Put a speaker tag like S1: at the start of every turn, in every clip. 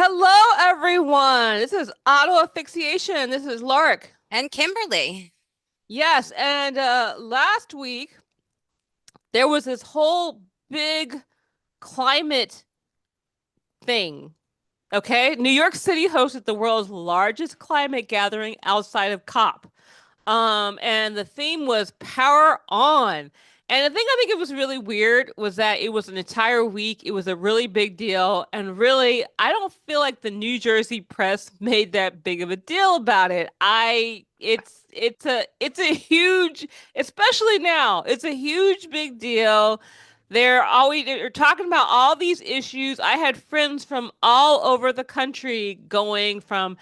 S1: Hello, everyone. This is Auto Asphyxiation. This is Lark.
S2: And Kimberly.
S1: Yes, and last week there was this whole big climate thing. Okay, New York City hosted the world's largest climate gathering outside of COP. And the theme was Power On. And the thing I think it was really weird was that it was an entire week. It was a really big deal. And really, I don't feel like the New Jersey press made that big of a deal about it. It's a huge, especially now, it's a huge big deal. They're talking about all these issues. I had friends from all over the country going from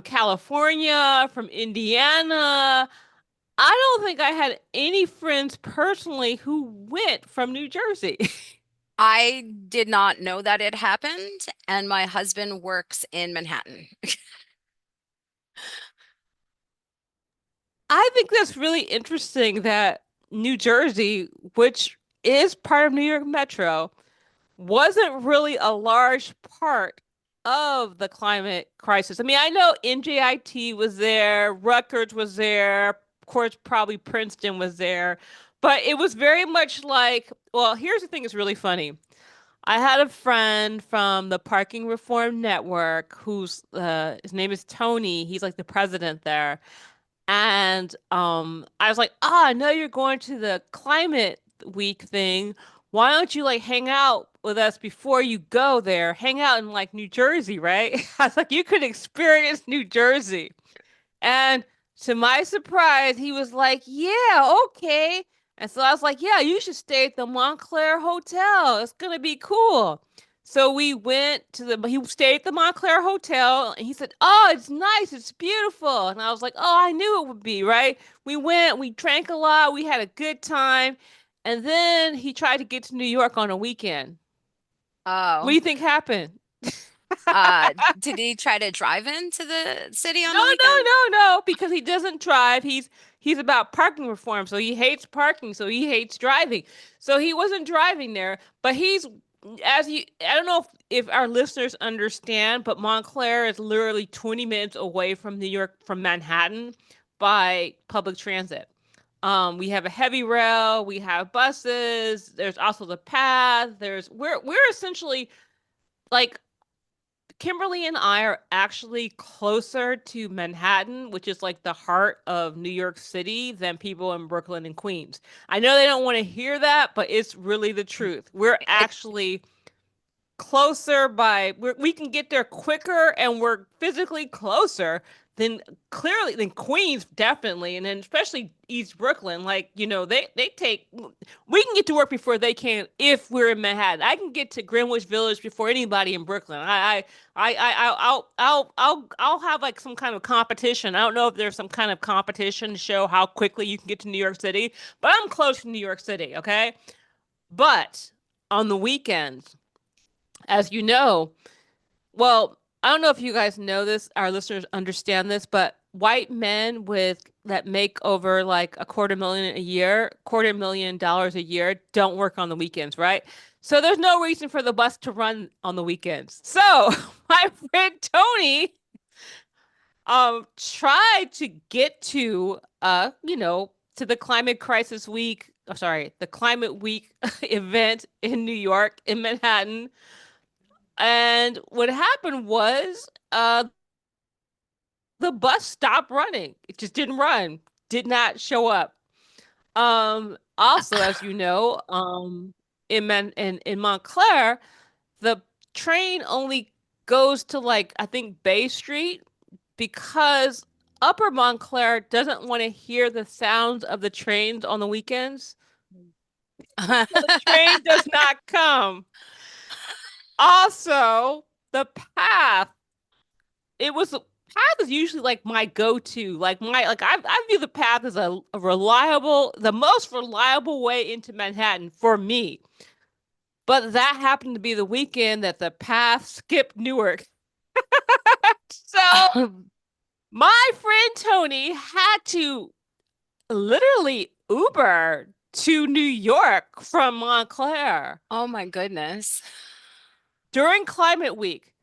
S1: California, from Indiana. I don't think I had any friends personally who went from New Jersey.
S2: I did not know that it happened, and my husband works in Manhattan.
S1: I think that's really interesting that New Jersey, which is part of New York Metro, wasn't really a large part of the climate crisis. I mean, I know NJIT was there, Rutgers was there, of course, probably Princeton was there, but it was very much like, well, here's the thing that's really funny. I had a friend from the Parking Reform Network who's his name is Tony. He's like the president there. And I was like, "Ah, I know you're going to the climate week thing. Why don't you like hang out with us before you go there? Hang out in like New Jersey, right?" I was like, "You could experience New Jersey." And to my surprise, he was like, "Yeah, okay." And so I was like, "Yeah, you should stay at the Montclair Hotel. It's gonna be cool." So we went to he stayed at the Montclair Hotel and he said, "Oh, it's nice. It's beautiful." And I was like, "Oh, I knew it would be, right?" We went, we drank a lot, we had a good time. And then he tried to get to New York on a weekend. What do
S2: Oh,
S1: you think happened?
S2: did he try to drive into the city on
S1: No,
S2: the
S1: no,
S2: weekend?
S1: no, no, because he doesn't drive. He's about parking reform, so he hates parking, so he hates driving. So he wasn't driving there, but he's as you I don't know if our listeners understand, but Montclair is literally 20 minutes away from New York from Manhattan by public transit. We have a heavy rail, we have buses, there's also the path, we're essentially like Kimberly and I are actually closer to Manhattan, which is like the heart of New York City, than people in Brooklyn and Queens. I know they don't want to hear that, but it's really the truth. We're
S2: It,
S1: actually we can get there quicker and we're physically closer than clearly than Queens definitely, and then especially East Brooklyn. Like, they take we can get to work before they can if we're in Manhattan. I can get to Greenwich Village before anybody in Brooklyn. I'll have like some kind of competition. I don't know if there's some kind of competition to show how quickly you can get to New York City, but I'm close to New York City, okay? But on the weekends, as you know, well, I don't know if you guys know this, our listeners understand this, but white men with that make over like a quarter million dollars a year don't work on the weekends, right? So there's no reason for the bus to run on the weekends. So my friend Tony tried to get to to the climate crisis week, sorry, the climate week event in New York in Manhattan. And what happened was the bus stopped running. It just didn't run, did not show up. Also, as you know, in Montclair, the train only goes to like I think Bay Street because Upper Montclair doesn't want to hear the sounds of the trains on the weekends. So the train does not come. Also, the path it was path is usually like my go-to. I view the path as a reliable, the most reliable way into Manhattan for me. But that happened to be the weekend that the path skipped Newark. So my friend Tony had to literally Uber to New York from Montclair
S2: Oh my goodness.
S1: during Climate Week.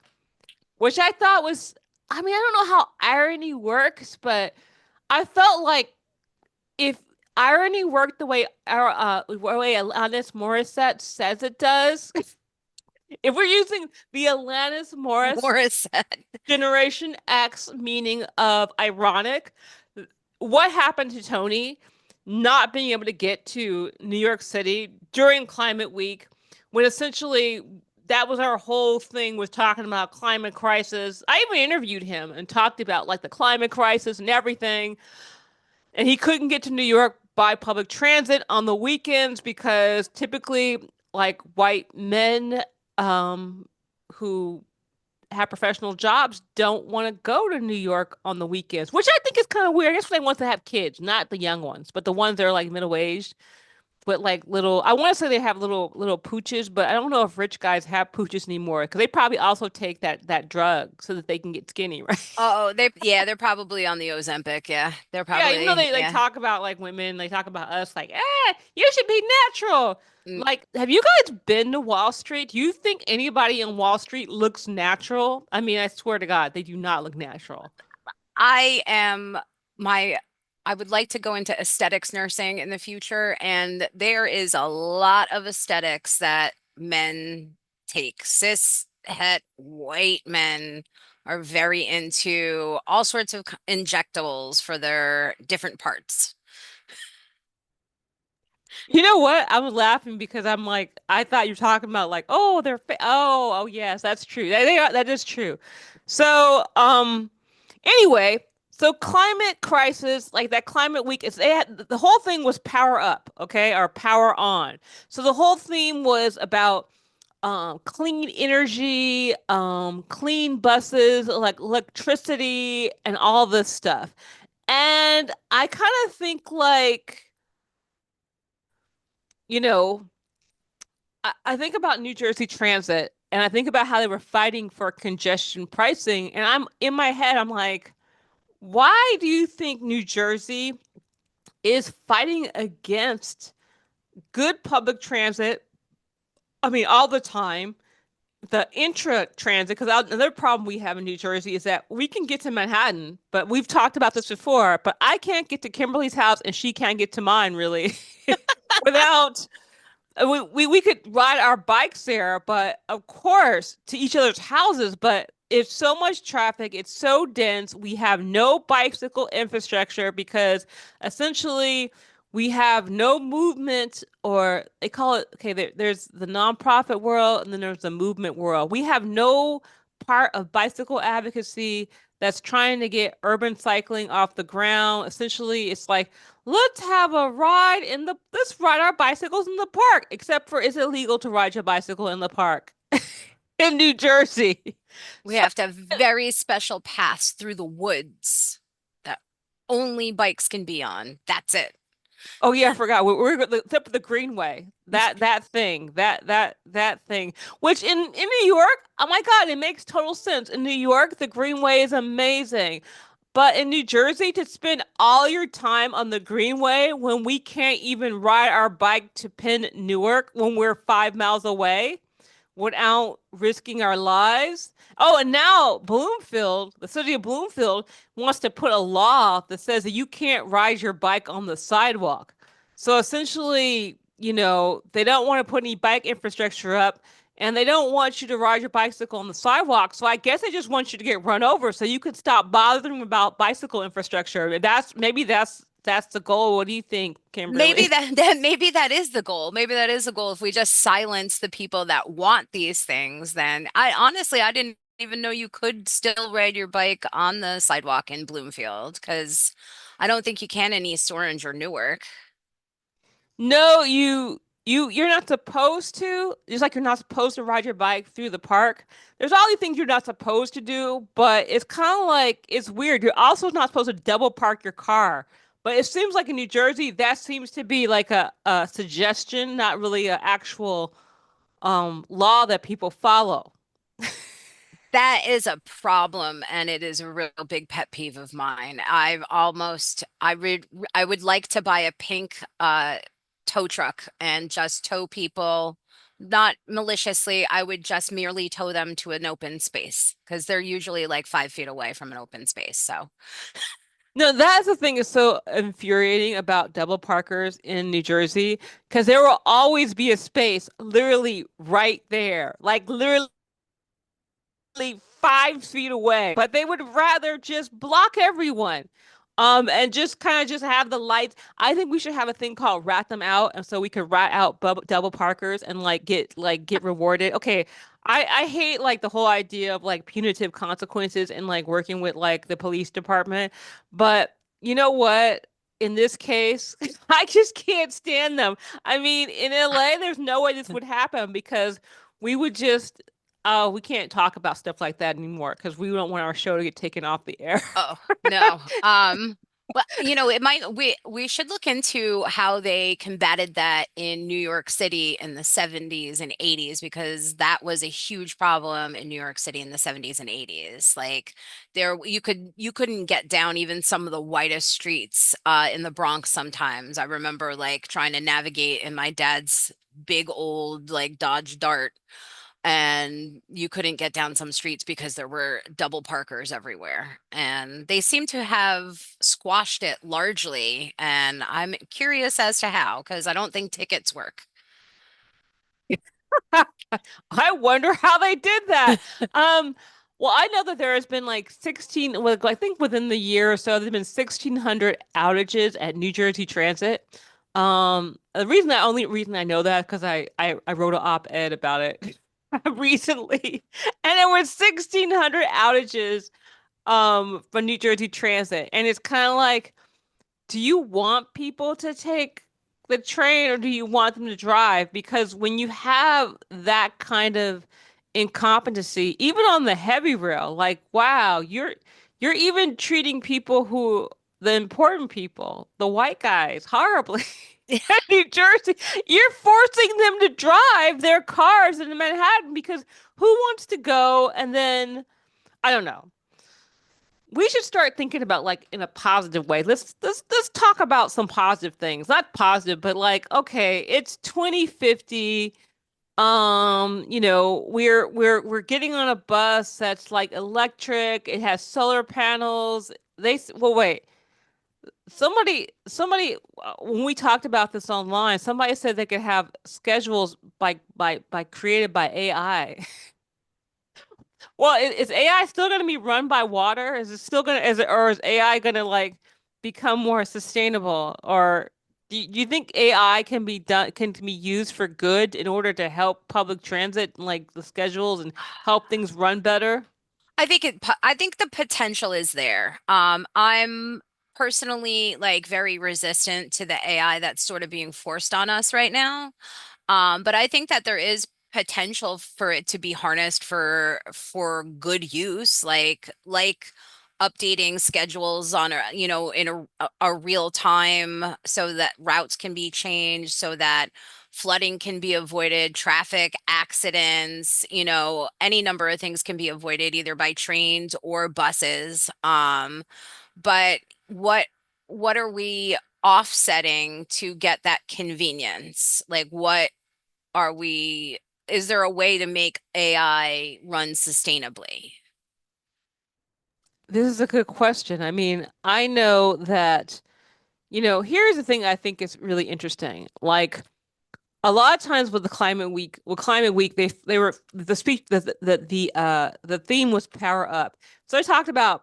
S1: which I thought was, I mean, I don't know how irony works, but I felt like if irony worked the way Alanis Morissette says it does, if we're using the Alanis Morris
S2: Morissette.
S1: Generation X meaning of ironic, what happened to Tony not being able to get to New York City during Climate Week when essentially that was our whole thing was talking about climate crisis. I even interviewed him and talked about like the climate crisis and everything. And he couldn't get to New York by public transit on the weekends because typically like white men who have professional jobs don't want to go to New York on the weekends, which I think is kind of weird. I guess they want to have kids, not the young ones, but the ones that are like middle aged, but like little. I want to say they have little pooches, but I don't know if rich guys have pooches anymore because they probably also take that drug so that they can get skinny, right?
S2: Oh, they're probably on the Ozempic. Yeah, they're
S1: Yeah, even though
S2: probably,
S1: they
S2: yeah.
S1: talk about like women, they talk about us like, you should be natural.
S2: Mm,
S1: Like, have you guys been to Wall Street? Do you think anybody in Wall Street looks natural? I mean, I swear to God, they do not look natural.
S2: I am my I would like to go into aesthetics nursing in the future, and there is a lot of aesthetics that men take. Cis het white men are very into all sorts of injectables for their different parts.
S1: You know what? I was laughing because I'm like, I thought you were talking about like, oh, oh, yes, that's true. That is true. So, anyway, so climate crisis, like that climate week is they had the whole thing was power up, okay, or power on. So the whole theme was about clean energy, clean buses, like electricity and all this stuff. And I kind of think like, you know, I think about New Jersey Transit and I think about how they were fighting for congestion pricing. And I'm in my head, I'm like, why do you think New Jersey is fighting against good public transit? I mean, all the time, the intra transit, because another problem we have in New Jersey is that we can get to Manhattan, but we've talked about this before, but I can't get to Kimberly's house and she can't get to mine really without we could ride our bikes there, but of course to each other's houses. But it's so much traffic, it's so dense. We have no bicycle infrastructure because essentially we have no movement, or they call it okay. There's the nonprofit world, and then there's the movement world. We have no part of bicycle advocacy that's trying to get urban cycling off the ground. Essentially, it's like let's ride our bicycles in the park, except for it's illegal to ride your bicycle in the park in New Jersey.
S2: We
S1: So,
S2: have to have very special paths through the woods that only bikes can be on. That's it.
S1: oh yeah, I forgot. Except for the Greenway. That thing. Which in New York, oh my God, it makes total sense. In New York, the Greenway is amazing. But in New Jersey, to spend all your time on the Greenway when we can't even ride our bike to Penn Newark when we're 5 miles away without risking our lives. Oh, and now Bloomfield, the city of Bloomfield, wants to put a law that says that you can't ride your bike on the sidewalk. So essentially, they don't want to put any bike infrastructure up and they don't want you to ride your bicycle on the sidewalk. So I guess they just want you to get run over so you can stop bothering about bicycle infrastructure. That's the goal. What do you think,
S2: Maybe
S1: Kimberly?
S2: maybe that is the goal. Maybe that is the goal. If we just silence the people that want these things, then I didn't even know you could still ride your bike on the sidewalk in Bloomfield because I don't think you can in East Orange or Newark.
S1: No, you're not supposed to. Just like you're not supposed to ride your bike through the park. There's all these things you're not supposed to do, but it's kind of like it's weird. You're also not supposed to double park your car. But it seems like in New Jersey, that seems to be like a suggestion, not really an actual law that people follow.
S2: That is a problem, and it is a real big pet peeve of mine. I would like to buy a pink tow truck and just tow people Not maliciously, I would just merely tow them to an open space because they're usually like 5 feet away from an open space. So,
S1: No, that's the thing is so infuriating about double parkers in New Jersey because there will always be a space literally right there, like literally 5 feet away, but they would rather just block everyone. And just kind of just have the lights. I think we should have a thing called rat them out, and so we could rat out double parkers and like get rewarded. Okay, I hate like the whole idea of like punitive consequences and like working with like the police department, but you know what? In this case, I just can't stand them. I mean, in LA, there's no way this would happen because we would just oh, we can't talk about stuff like that anymore because we don't want our show to get taken off the air.
S2: oh, no. Well, it might we should look into how they combated that in New York City in the 70s and 80s because that was a huge problem in New York City in the 70s and 80s. Like there you couldn't get down even some of the widest streets in the Bronx sometimes. I remember like trying to navigate in my dad's big old like Dodge Dart and you couldn't get down some streets because there were double parkers everywhere. And they seem to have squashed it largely. And I'm curious as to how, because I don't think tickets work.
S1: I wonder how they did that. Um, well, I know that there has been like 16, well, I think within the year or so, there's been 1,600 outages at New Jersey Transit. The only reason I know that because I wrote an op-ed about it recently, and there was 1,600 outages for New Jersey Transit, and it's kind of like, do you want people to take the train or do you want them to drive? Because when you have that kind of incompetency, even on the heavy rail, like wow, you're even treating people who the important people, the white guys, horribly. In New Jersey, you're forcing them to drive their cars in Manhattan because who wants to go and then I don't know we should start thinking about like in a positive way. Let's talk about some positive things. Not positive, but like, okay, it's 2050. We're getting on a bus that's like electric. It has solar panels. Well, wait. When we talked about this online, somebody said they could have schedules by created by AI. Well, is AI still going to be run by water? Is it still going to, is it, or is AI going to like become more sustainable? Or do you think AI can be used for good in order to help public transit and like the schedules and help things run better?
S2: I think the potential is there. I'm personally like very resistant to the AI that's sort of being forced on us right now. But I think that there is potential for it to be harnessed for good use, like updating schedules on a in a real time so that routes can be changed, so that flooding can be avoided, traffic accidents, any number of things can be avoided either by trains or buses. But what what are we offsetting to get that convenience? Like what are we, is there a way to make AI run sustainably?
S1: This is a good question. I mean, I know that, here's the thing I think is really interesting. Like, a lot of times with climate week they were the speech the theme was power up. So I talked about,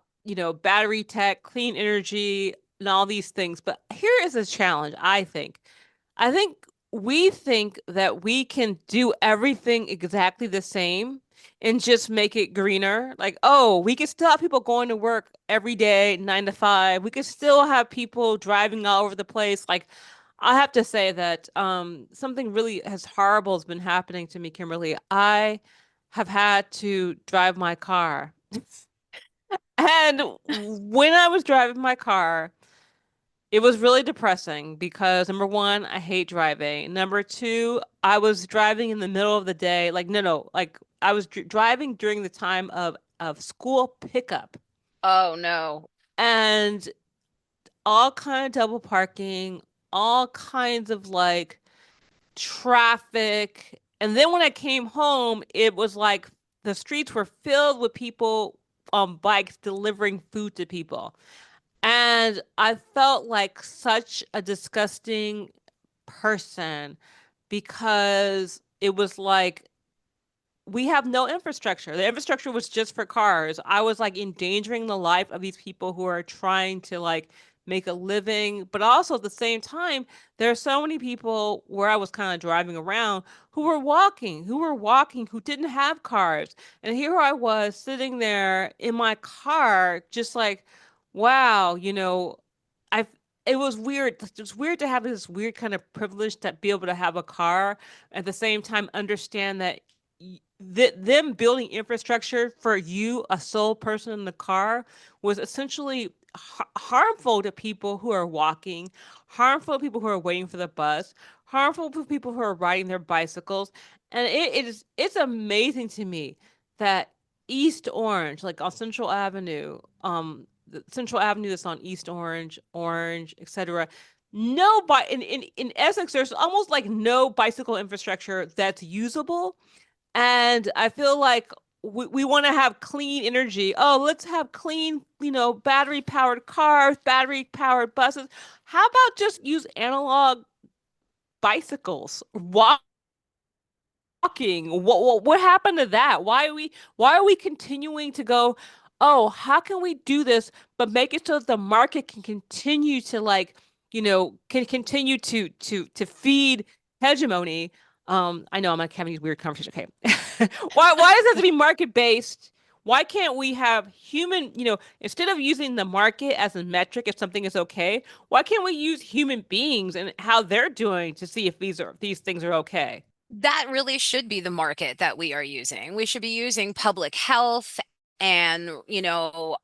S1: battery tech, clean energy, and all these things. But here is a challenge, I think. I think we think that we can do everything exactly the same and just make it greener. Like, oh, we can still have people going to work every day, 9 to 5. We could still have people driving all over the place. Like, I have to say that something really has horrible has been happening to me, Kimberly. I have had to drive my car. And when I was driving my car, it was really depressing because number one, I hate driving. Number two, I was driving in the middle of the day. Like, no, like I was driving during the time of school pickup
S2: Oh no.
S1: and all kind of double parking, all kinds of like traffic And then when I came home, it was like the streets were filled with people on bikes delivering food to people. And I felt like such a disgusting person because it was like we have no infrastructure. The infrastructure was just for cars. I was like endangering the life of these people who are trying to like make a living, but also at the same time, there are so many people where I was kind of driving around who who didn't have cars. And here I was sitting there in my car, just like, wow, I it was weird. It was weird to have this weird kind of privilege to be able to have a car at the same time understand that them building infrastructure for you, a sole person in the car, was essentially harmful to people who are walking, harmful to people who are waiting for the bus, harmful to people who are riding their bicycles. And it's amazing to me that East Orange, like on Central Avenue, the Central Avenue that's on East Orange, Orange, etc. No, in Essex, there's almost like no bicycle infrastructure that's usable, and I feel like we want to have clean energy. Oh, let's have clean, battery powered cars, battery powered buses. How about just use analog bicycles? Walking. What happened to that? Why are we continuing to go, oh, how can we do this, but make it so that the market can continue to like, can continue to feed hegemony. I know I'm like having these weird conversations. Okay. Why does it have to be market based? Why can't we have instead of using the market as a metric if something is okay, why can't we use human beings and how they're doing to see if these things are okay?
S2: That really should be the market that we are using. We should be using public health and,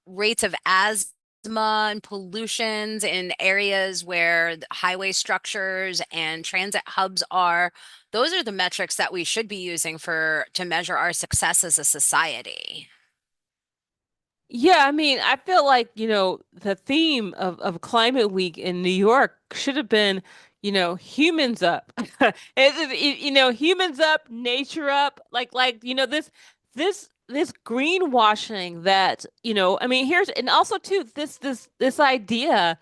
S2: rates of asthma and pollutions in areas where the highway structures and transit hubs are. Those are the metrics that we should be using to measure our success as a society.
S1: Yeah, I mean, I feel like, the theme of Climate Week in New York should have been, humans up. Humans up, nature up, this greenwashing that, I mean, and also too, this idea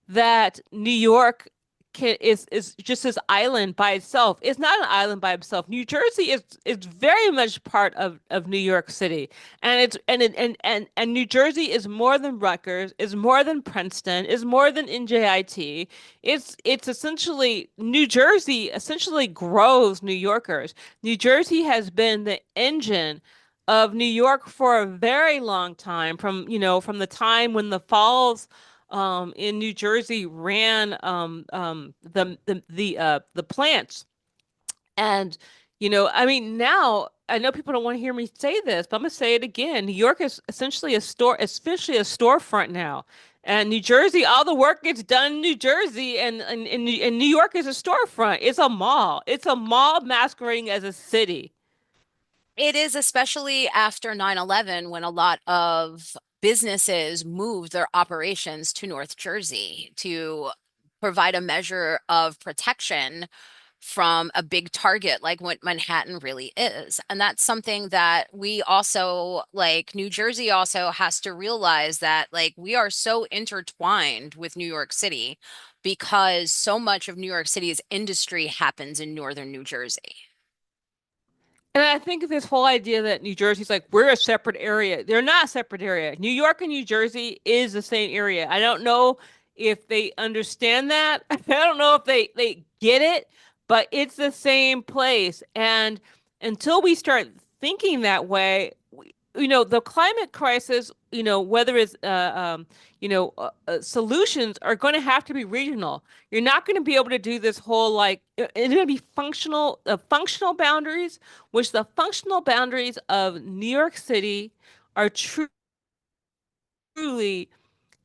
S1: that New York is just this island by itself. It's not an island by itself. New Jersey is very much part of New York City, and and New Jersey is more than Rutgers, is more than Princeton, is more than NJIT. It's essentially New Jersey essentially grows New Yorkers. New Jersey has been the engine of New York for a very long time, from the time when the falls in New Jersey ran the plants. And I mean, now I know people don't want to hear me say this, but I'm gonna say it again. New York is essentially a storefront now. And New Jersey, all the work gets done in New Jersey, and New York is a storefront. It's a mall. It's a mall masquerading as a city.
S2: It is, especially after 9/11, when a lot of businesses moved their operations to North Jersey to provide a measure of protection from a big target like what Manhattan really is. And that's something that we also, like New Jersey also has to realize, that like we are so intertwined with New York City because so much of New York City's industry happens in northern New Jersey.
S1: And I think this whole idea that New Jersey's like, we're a separate area. They're not a separate area. New York and New Jersey is the same area. I don't know if they understand that. I don't know if they get it, but it's the same place. And until we start thinking that way, the climate crisis, whether it's solutions are going to have to be regional. You're not going to be able to do this whole like it's going to be functional boundaries, which the functional boundaries of New York City are truly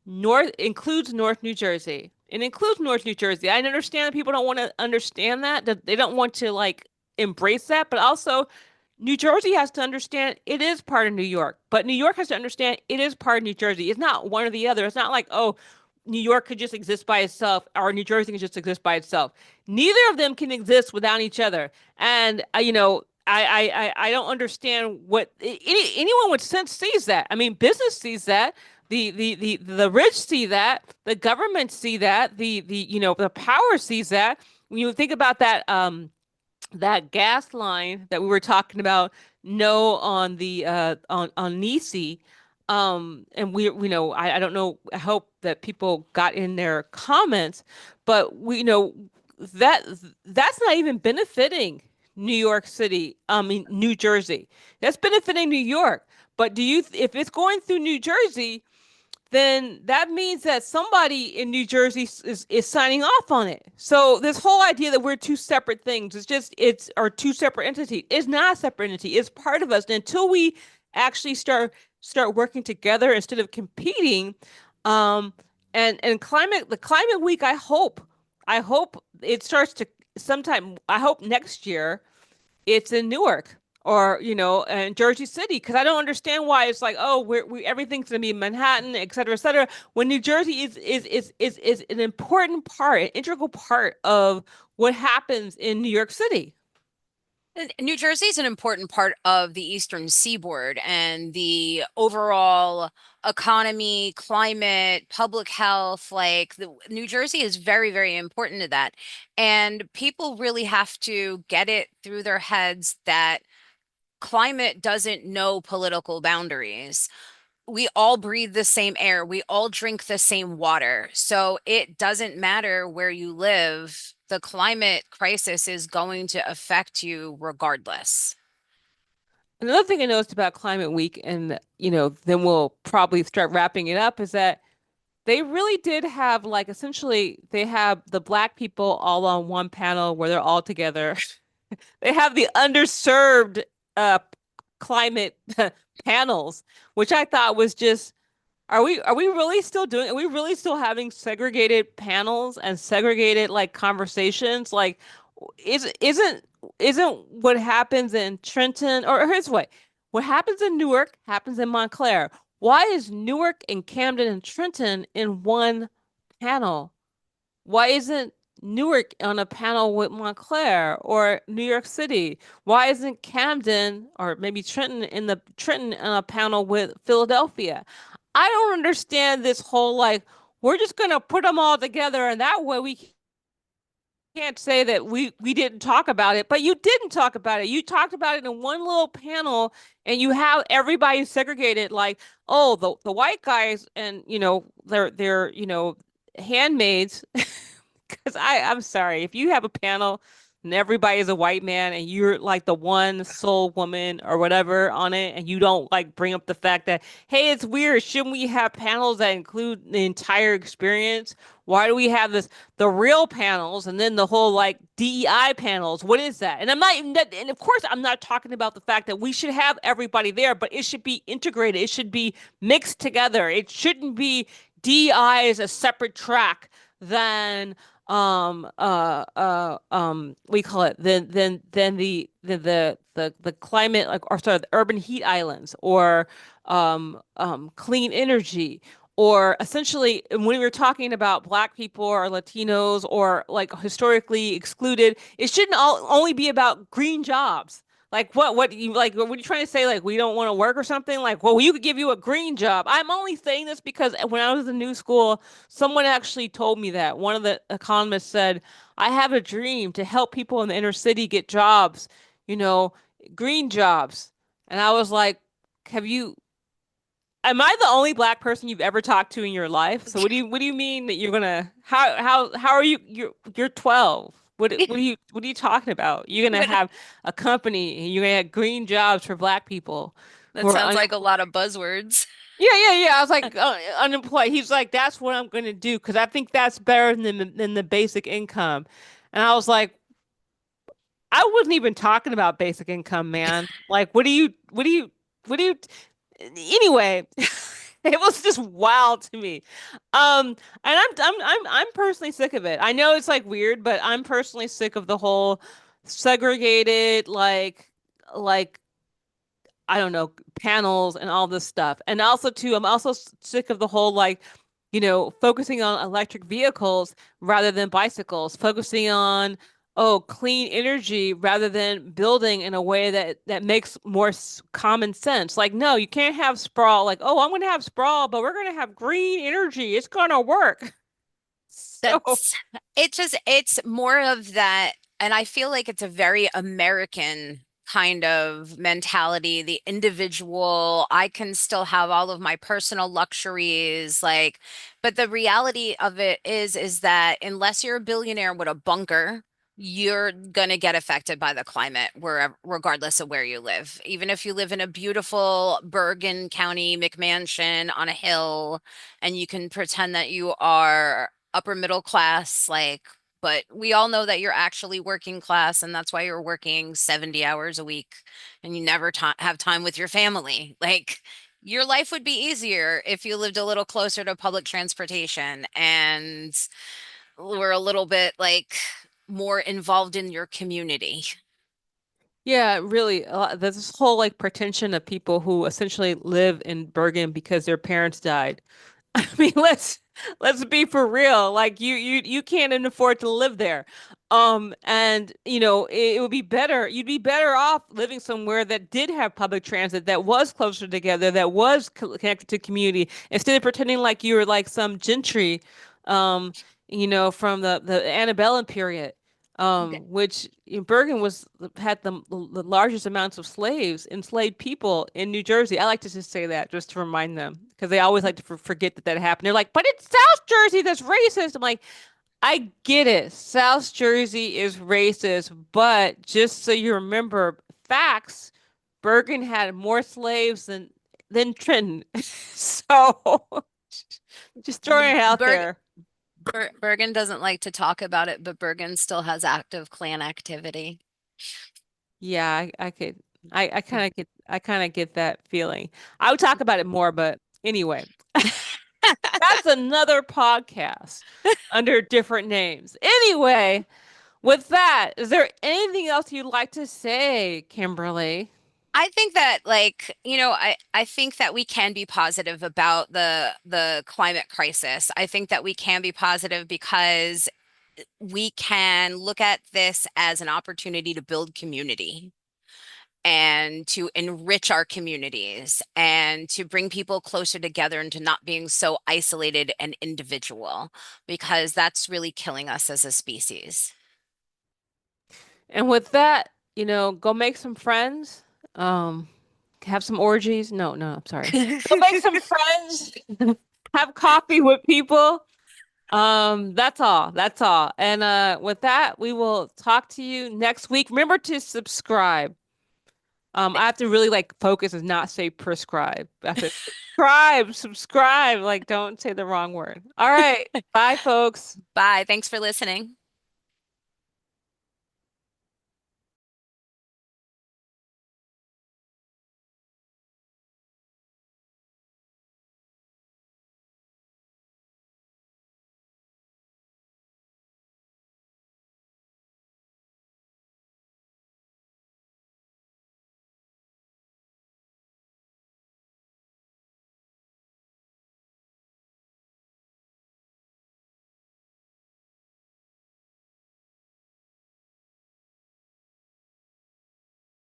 S1: North includes North New Jersey. It includes North New Jersey. I understand that people don't want to understand that they don't want to like embrace that, but also New Jersey has to understand it is part of New York, but New York has to understand it is part of New Jersey. It's not one or the other. It's not like, oh, New York could just exist by itself or New Jersey can just exist by itself. Neither of them can exist without each other. And I don't understand what anyone with sense sees that. I mean, business sees that. The rich see that. The government see that. The power sees that. When you think about that gas line that we were talking about, no, on the on Nisi, and we know I don't know, I hope that people got in their comments, but we know that that's not even benefiting New York City, I mean New Jersey. That's benefiting New York. But do you, if it's going through New Jersey, then that means that somebody in New Jersey is signing off on it. So this whole idea that we're two separate things, it's or two separate entities. It's not a separate entity. It's part of us. And until we actually start working together instead of competing, um, and the climate week, I hope it starts to sometime. I hope next year it's in Newark or and Jersey City, because I don't understand why it's like, oh, we everything's gonna be Manhattan, et cetera, when New Jersey is an important part, an integral part of what happens in New York City.
S2: And New Jersey is an important part of the Eastern Seaboard and the overall economy, climate, public health. Like New Jersey is very, very important to that. And people really have to get it through their heads that climate doesn't know political boundaries. We all breathe the same air. We all drink the same water. So it doesn't matter where you live. The climate crisis is going to affect you regardless.
S1: Another thing I noticed about Climate Week, and then we'll probably start wrapping it up, is that they really did have, like, essentially they have the black people all on one panel where they're all together. They have the underserved uh climate panels, which I thought was just, are we really still doing, are we really still having segregated panels and segregated like conversations? Like, isn't what happens in Trenton, or here's what happens in Newark happens in Montclair. Why is Newark and Camden and Trenton in one panel? Why isn't Newark on a panel with Montclair or New York City? Why isn't Camden or maybe Trenton on a panel with Philadelphia? I don't understand this whole, like, we're just gonna put them all together and that way we can't say that we didn't talk about it, but you didn't talk about it. You talked about it in one little panel, and you have everybody segregated. Like, oh, the white guys, and they're handmaids. Because I'm sorry, if you have a panel and everybody is a white man and you're like the one sole woman or whatever on it, and you don't like bring up the fact that, hey, it's weird. Shouldn't we have panels that include the entire experience? Why do we have the real panels and then the whole like DEI panels? What is that? And I'm not even that, and of course I'm not talking about the fact that we should have everybody there, but it should be integrated. It should be mixed together. It shouldn't be DEI as a separate track than we call it then the climate, like, or sorry, the urban heat islands, or clean energy, or essentially when we were talking about black people or Latinos or like historically excluded, it shouldn't only be about green jobs. Like, what are you trying to say? Like, we don't want to work or something? Like, well, you could give you a green job. I'm only saying this because when I was in new school, someone actually told me that. One of the economists said, I have a dream to help people in the inner city get jobs, you know, green jobs. And I was like, have you, am I the only black person you've ever talked to in your life? So what do you mean that you're gonna, how are you, you're 12. What are you talking about? You're gonna
S2: But
S1: have a company and you're gonna have green jobs for black people who
S2: that
S1: are
S2: sounds like a
S1: unemployed.
S2: lot of buzzwords.
S1: Yeah. I was like, unemployed. He's like, that's what I'm gonna do because I think that's better than the basic income. And I was like, I wasn't even talking about basic income, man. Like, what do you, anyway, it was just wild to me. And I'm personally sick of it. I know it's like weird, but I'm personally sick of the whole segregated, like I don't know, panels and all this stuff. And also too, I'm also sick of the whole, like, focusing on electric vehicles rather than bicycles, focusing on clean energy rather than building in a way that makes more common sense. Like, no, you can't have sprawl. Like, oh, I'm going to have sprawl, but we're going to have green energy. It's going to work. So,
S2: That's it's more of that, and I feel like it's a very American kind of mentality. The individual, I can still have all of my personal luxuries, like, but the reality of it is that unless you're a billionaire with a bunker, you're gonna get affected by the climate wherever, regardless of where you live. Even if you live in a beautiful Bergen County McMansion on a hill, and you can pretend that you are upper middle class, like, but we all know that you're actually working class, and that's why you're working 70 hours a week and you never have time with your family. Like, your life would be easier if you lived a little closer to public transportation and were a little bit like more involved in your community.
S1: yeah, really, there's this whole like pretension of people who essentially live in Bergen because their parents died. I mean, let's be for real. Like you can't even afford to live there. And it would be better. You'd be better off living somewhere that did have public transit, that was closer together, that was connected to community, instead of pretending like you were like some gentry, um, from the antebellum period. Which Bergen had the largest amounts of slaves, enslaved people in New Jersey. I like to just say that just to remind them because they always like to forget that happened. They're like, but it's South Jersey that's racist. I'm like, I get it. South Jersey is racist, but just so you remember facts, Bergen had more slaves than Trenton. So just throwing it out
S2: Berg
S1: there.
S2: Bergen doesn't like to talk about it, but Bergen still has active Klan activity.
S1: Yeah, I could I kind of get that feeling. I would talk about it more, but anyway, that's another podcast under different names. Anyway, with that, is there anything else you'd like to say, Kimberly?
S2: I think that, like, I think that we can be positive about the climate crisis. I think that we can be positive because we can look at this as an opportunity to build community and to enrich our communities and to bring people closer together and to not being so isolated and individual, because that's really killing us as a species.
S1: And with that, go make some friends. Um, have some orgies. No, no, I'm sorry. Go make some friends. Have coffee with people. That's all. That's all. And with that, we will talk to you next week. Remember to subscribe. I have to really like focus and not say prescribe. I have to subscribe. Like don't say the wrong word. All right. Bye, folks.
S2: Bye. Thanks for listening.